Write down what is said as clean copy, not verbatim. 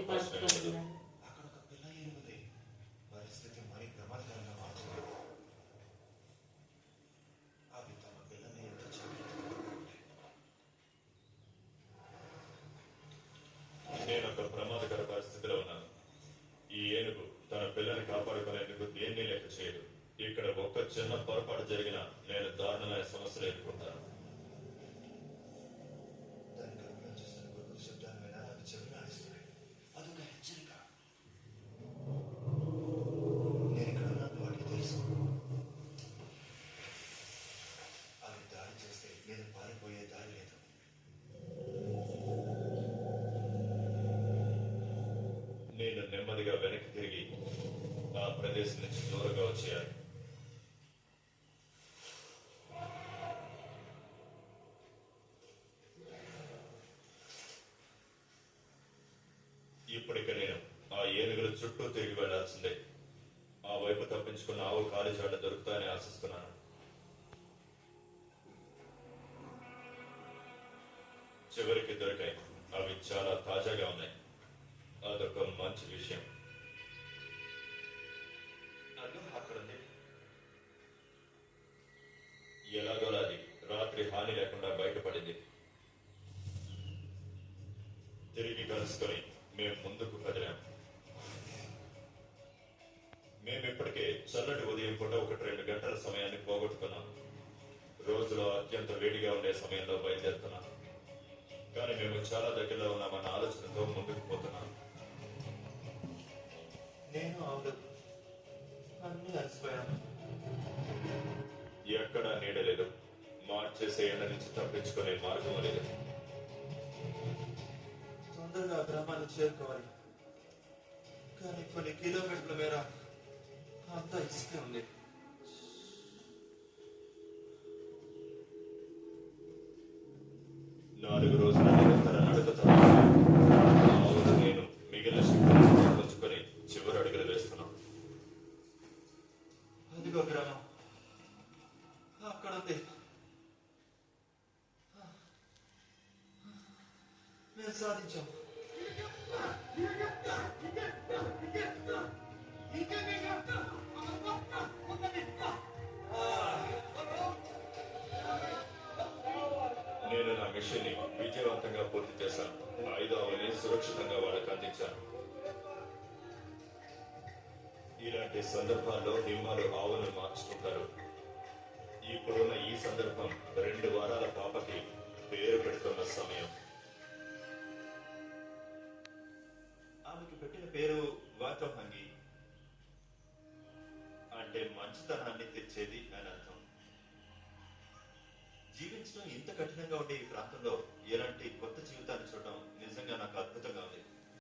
మర్చిపోయింది. అక్కడ ఒక పిల్ల ఏనుగుది. పరిస్థితి మరీ ప్రమాదకరంగా మారుతుంది. అవి తమ పిల్లని ఎంత నేను ఒక ప్రమాదకర పరిస్థితిలో ఉన్నాను. ఈ ఏనుగు తన పిల్లని కాపాడుకునేందుకు దేన్ని లెక్క చేయదు. ఇక్కడ ఒక్క చిన్న పొరపాటు జరిగినా నేను దారుణమైన సమస్యలు ఎదుర్కొంటాను. దాని కడుపులో చూస్తున్న గురుగురు శబ్దాలు వినాలి. అవి చెవిని ఆడిస్తున్నాయి. అదొక హెచ్చరిక. నేను ఇక్కడ ఉన్నట్టు వాటికి తెలుసు. అవి దాడి చేస్తే నేను పారిపోయే దారి లేదు. నేను నెమ్మదిగా వెనక్కి తిరిగి ఆ ప్రదేశం నుంచి దూరంగా వచ్చేయాలి. ఇప్పటికే నేను ఆ ఏనుగుల చుట్టూ తిరిగి వెళ్లాల్సిందే. ఆ వైపు తప్పించుకున్న ఆవు కాలి జాడ దొరుకుతాయని ఆశిస్తున్నాను. చివరికి దొరికాయి. అవి చాలా తాజాగా ఉన్నాయి. అదొక మంచి విషయం. అదో అక్కడుంది. ఎలాగోలా అది రాత్రి హాని లేకుండా బయటపడింది. తిరిగి కలుసుకొని మేము ముందుకు కదిలాం. మేమిప్పటికే చల్లటి ఉదయం పూట 1-2 గంటల సమయాన్ని పోగొట్టుకున్నాం. రోజులో అత్యంత వేడిగా ఉండే సమయంలో బయలుదేరుతున్నాం. కానీ మేము చాలా దగ్గరలో ఉన్నామన్న ఆలోచనతో ముందుకు పోతున్నాం. నేను ఆవులు అన్నీ అలసిపోయాను. ఎక్కడా నీడలేదు. మార్చేసే ఎండ నుంచి తప్పించుకునే మార్గం లేదు. తొందరగా గ్రామాన్ని చేరుకోవాలి. కానీ కొన్ని కిలోమీటర్ల మేర అంతా ఇసుకే ఉంది. నాలుగు రోజుల నిరంతర నడకతో ఆవులు నేను మిగిలిన శక్తిని పంచుకొని చివరి అడుగులు వేస్తున్నాం. అదిగో గ్రామం అక్కడ ఉంది. మేము సాధించాం. నేను నా మిషన్ ని విజయవంతంగా పూర్తి చేశాను. 5వ ఆవుని సురక్షితంగా వాళ్ళకి అందించాను. ఇలాంటి సందర్భాల్లో సింహాలు ఆవులను మార్చుకుంటారు. ఇప్పుడున్న ఈ సందర్భం 2 వారాల పాపకి పేరు పెడుతున్న సమయం. ఆమెకు పెట్టిన పేరు వాతోహంగి. అంటే మంచితనాన్ని తెచ్చేది అని అర్థం. జీవించడం ఇంత కఠినంగా ఉండే ఈ ప్రాంతంలో